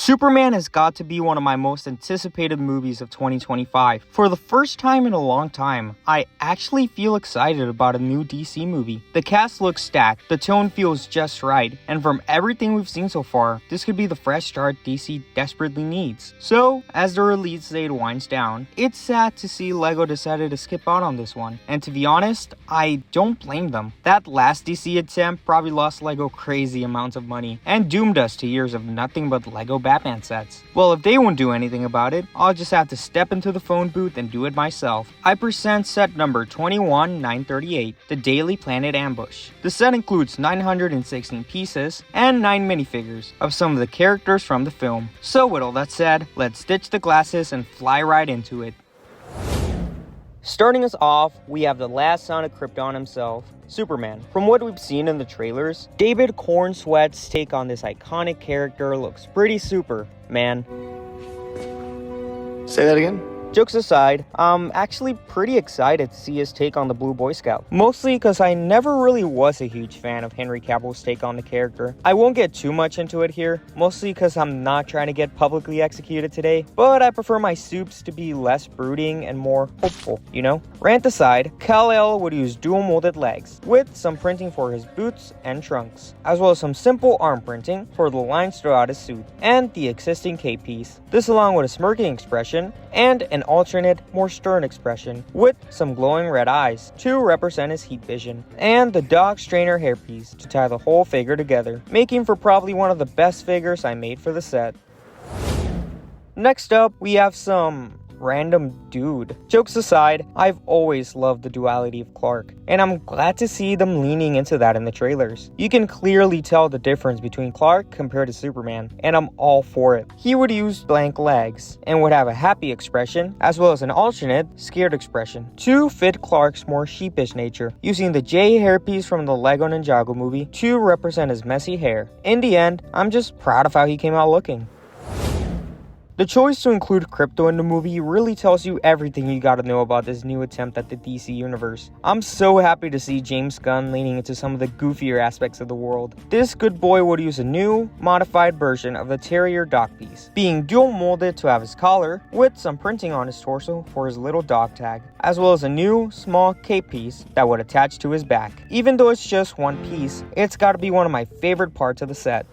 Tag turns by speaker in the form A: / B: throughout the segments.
A: Superman has got to be one of my most anticipated movies of 2025. For the first time in a long time, I actually feel excited about a new DC movie. The cast looks stacked, the tone feels just right, and from everything we've seen so far, this could be the fresh start DC desperately needs. So, as the release date winds down, it's sad to see LEGO decided to skip out on this one. And to be honest, I don't blame them. That last DC attempt probably lost LEGO crazy amounts of money, and doomed us to years of nothing but LEGO Batman sets. Well, if they won't do anything about it, I'll just have to step into the phone booth and do it myself. I present set number 21938, the Daily Planet Ambush. The set includes 916 pieces and 9 minifigures of some of the characters from the film. So with all that said, let's ditch the glasses and fly right into it. Starting us off, we have the last son of Krypton himself, Superman. From what we've seen in the trailers, David Cornsweat's take on this iconic character looks pretty super, man.
B: Say that again?
A: Jokes aside, I'm actually pretty excited to see his take on the Blue Boy Scout. Mostly because I never really was a huge fan of Henry Cavill's take on the character. I won't get too much into it here, mostly because I'm not trying to get publicly executed today, but I prefer my soups to be less brooding and more hopeful, you know? Rant aside, Kal-El would use dual molded legs, with some printing for his boots and trunks, as well as some simple arm printing for the lines throughout his suit, and the existing cape piece. This along with a smirking expression, and an alternate, more stern expression, with some glowing red eyes to represent his heat vision, and the dog strainer hairpiece to tie the whole figure together, making for probably one of the best figures I made for the set. Next up, we have some random dude. Jokes aside, I've always loved the duality of Clark, and I'm glad to see them leaning into that in the trailers. You can clearly tell the difference between Clark compared to Superman, and I'm all for it. He would use blank legs, and would have a happy expression, as well as an alternate, scared expression, to fit Clark's more sheepish nature, using the J hairpiece from the Lego Ninjago movie to represent his messy hair. In the end, I'm just proud of how he came out looking. The choice to include Krypto in the movie really tells you everything you gotta know about this new attempt at the DC universe. I'm so happy to see James Gunn leaning into some of the goofier aspects of the world. This good boy would use a new, modified version of the Terrier dog piece, being dual molded to have his collar, with some printing on his torso for his little dog tag, as well as a new, small cape piece that would attach to his back. Even though it's just one piece, it's gotta be one of my favorite parts of the set.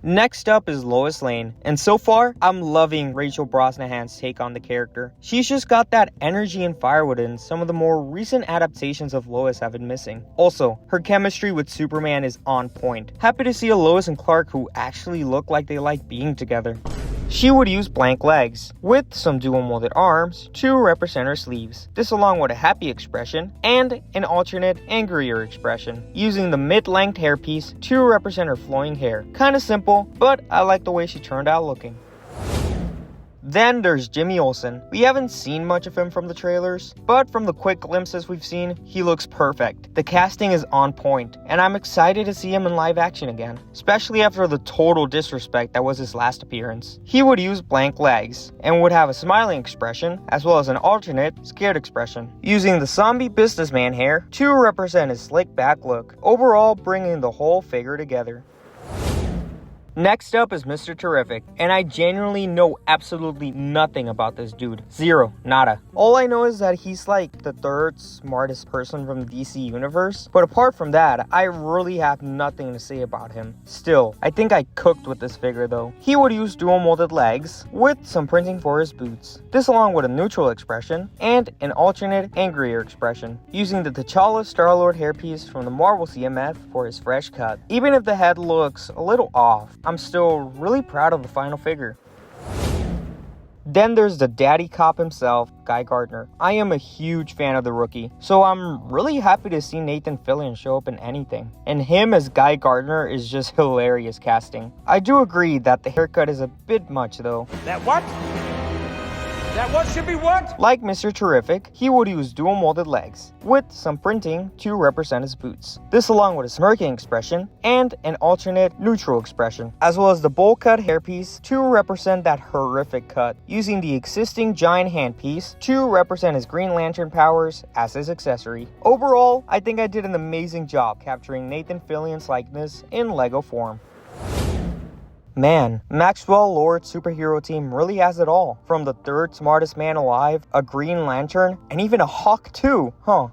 A: Next up is Lois Lane, and so far, I'm loving Rachel Brosnahan's take on the character. She's just got that energy and fire within some of the more recent adaptations of Lois have been missing. Also, her chemistry with Superman is on point. Happy to see a Lois and Clark who actually look like they like being together. She would use blank legs, with some dual molded arms to represent her sleeves. This along with a happy expression and an alternate angrier expression, using the mid-length hairpiece to represent her flowing hair. Kinda simple, but I like the way she turned out looking. Then there's Jimmy Olsen. We haven't seen much of him from the trailers, but from the quick glimpses we've seen, he looks perfect. The casting is on point, and I'm excited to see him in live action again, especially after the total disrespect that was his last appearance. He would use blank legs, and would have a smiling expression, as well as an alternate, scared expression, using the zombie businessman hair to represent his slick back look, overall bringing the whole figure together. Next up is Mr. Terrific, and I genuinely know absolutely nothing about this dude. Zero. Nada. All I know is that he's like the third smartest person from the DC universe, but apart from that, I really have nothing to say about him. Still, I think I cooked with this figure though. He would use dual molded legs, with some printing for his boots. This along with a neutral expression, and an alternate, angrier expression, using the T'Challa Star-Lord hairpiece from the Marvel CMF for his fresh cut. Even if the head looks a little off, I'm still really proud of the final figure. Then there's the daddy cop himself, Guy Gardner. I am a huge fan of the rookie, so I'm really happy to see Nathan Fillion show up in anything. And him as Guy Gardner is just hilarious casting. I do agree that the haircut is a bit much though.
C: That what? That what should be what?
A: Like Mr. Terrific, he would use dual molded legs, with some printing to represent his boots. This along with a smirking expression and an alternate neutral expression, as well as the bowl cut hairpiece to represent that horrific cut, using the existing giant handpiece to represent his Green Lantern powers as his accessory. Overall, I think I did an amazing job capturing Nathan Fillion's likeness in Lego form. Man, Maxwell Lord's superhero team really has it all. From the third smartest man alive, a Green Lantern, and even a Hawk too, huh?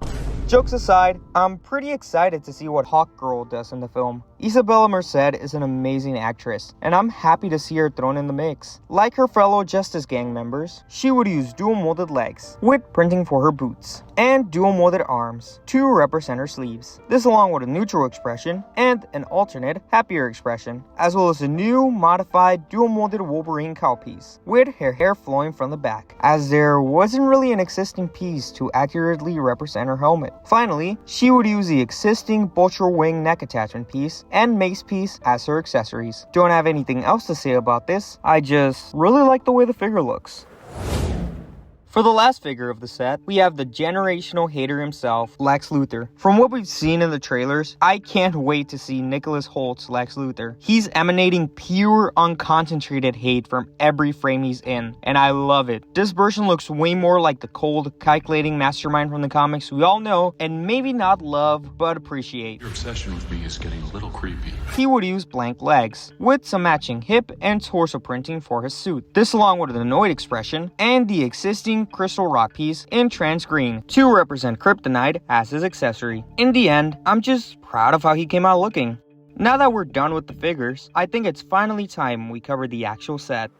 A: Jokes aside, I'm pretty excited to see what Hawkgirl does in the film. Isabella Merced is an amazing actress, and I'm happy to see her thrown in the mix. Like her fellow Justice Gang members, she would use dual-molded legs, with printing for her boots, and dual-molded arms to represent her sleeves. This along with a neutral expression and an alternate, happier expression, as well as a new, modified, dual-molded Wolverine cowpiece, with her hair flowing from the back, as there wasn't really an existing piece to accurately represent her helmet. Finally, she would use the existing Vulture Wing neck attachment piece and mace piece as her accessories. Don't have anything else to say about this, I just really like the way the figure looks. For the last figure of the set, we have the generational hater himself, Lex Luthor. From what we've seen in the trailers, I can't wait to see Nicholas Holt's Lex Luthor. He's emanating pure, unconcentrated hate from every frame he's in, and I love it. This version looks way more like the cold, calculating mastermind from the comics we all know, and maybe not love, but appreciate.
B: Your obsession with me is getting a little creepy.
A: He would use blank legs, with some matching hip and torso printing for his suit. This along with an annoyed expression, and the existing crystal rock piece in trans green to represent kryptonite as his accessory. In the end, I'm just proud of how he came out looking. Now that we're done with the figures, I think it's finally time we cover the actual set.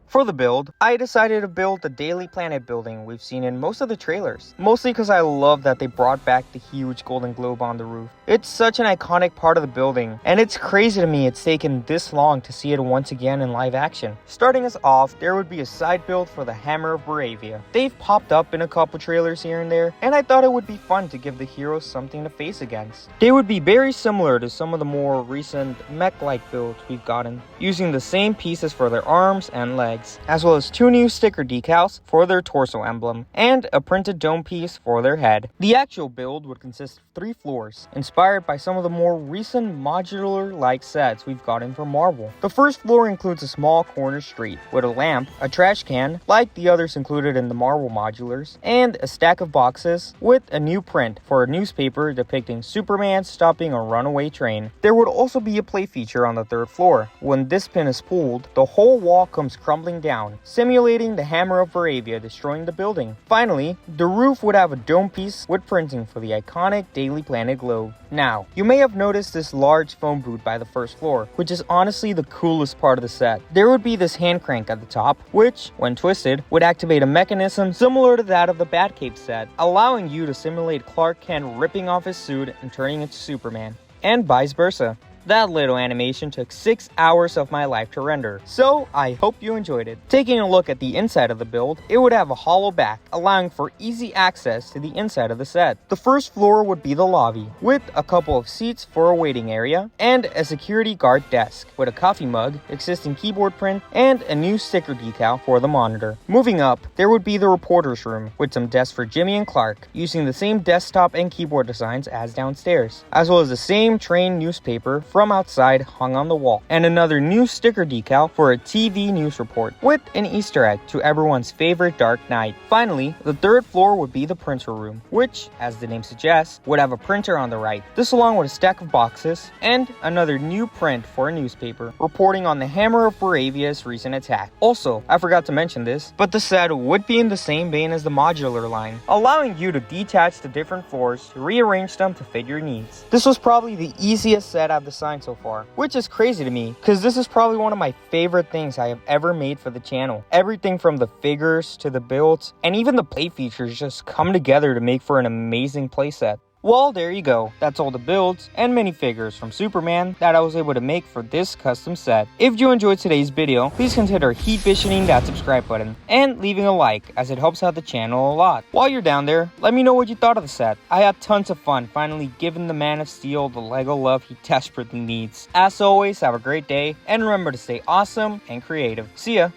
A: For the build, I decided to build the Daily Planet building we've seen in most of the trailers. Mostly because I love that they brought back the huge golden globe on the roof. It's such an iconic part of the building, and it's crazy to me it's taken this long to see it once again in live action. Starting us off, there would be a side build for the Hammer of Boravia. They've popped up in a couple trailers here and there, and I thought it would be fun to give the heroes something to face against. They would be very similar to some of the more recent mech-like builds we've gotten, using the same pieces for their arms and legs, as well as 2 new sticker decals for their torso emblem, and a printed dome piece for their head. The actual build would consist of 3 floors, inspired by some of the more recent modular-like sets we've gotten from Marvel. The first floor includes a small corner street, with a lamp, a trash can, like the others included in the Marvel modulars, and a stack of boxes with a new print for a newspaper depicting Superman stopping a runaway train. There would also be a play feature on the 3rd floor. When this pin is pulled, the whole wall comes crumbling down, simulating the Hammer of Boravia destroying the building. Finally, the roof would have a dome piece with printing for the iconic Daily Planet globe. Now, you may have noticed this large phone booth by the 1st floor, which is honestly the coolest part of the set. There would be this hand crank at the top, which, when twisted, would activate a mechanism similar to that of the Batcave set, allowing you to simulate Clark Kent ripping off his suit and turning into Superman, and vice versa. That little animation took 6 hours of my life to render, so I hope you enjoyed it. Taking a look at the inside of the build, it would have a hollow back, allowing for easy access to the inside of the set. The first floor would be the lobby, with a couple of seats for a waiting area, and a security guard desk, with a coffee mug, existing keyboard print, and a new sticker decal for the monitor. Moving up, there would be the reporter's room, with some desks for Jimmy and Clark, using the same desktop and keyboard designs as downstairs, as well as the same train newspaper from outside hung on the wall, and another new sticker decal for a TV news report, with an Easter egg to everyone's favorite Dark Knight. Finally, the 3rd floor would be the printer room, which, as the name suggests, would have a printer on the right. This along with a stack of boxes, and another new print for a newspaper, reporting on the Hammer of Boravia's recent attack. Also, I forgot to mention this, but the set would be in the same vein as the modular line, allowing you to detach the different floors to rearrange them to fit your needs. This was probably the easiest set I've designed so far, which is crazy to me, because this is probably one of my favorite things I have ever made for the channel. Everything from the figures to the builds, and even the play features just come together to make for an amazing playset. Well, there you go. That's all the builds and minifigures from Superman that I was able to make for this custom set. If you enjoyed today's video, please consider heat visioning that subscribe button and leaving a like, as it helps out the channel a lot. While you're down there, let me know what you thought of the set. I had tons of fun finally giving the Man of Steel the Lego love he desperately needs. As always, have a great day, and remember to stay awesome and creative. See ya!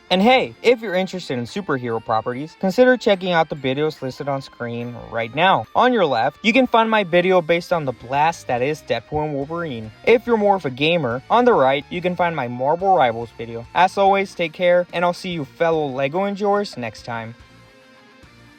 A: And hey, if you're interested in superhero properties, consider checking out the videos listed on screen right now. On your left, you can find my video based on the blast that is Deadpool and Wolverine. If you're more of a gamer, on the right, you can find my Marvel Rivals video. As always, take care, and I'll see you fellow LEGO enjoyers next time.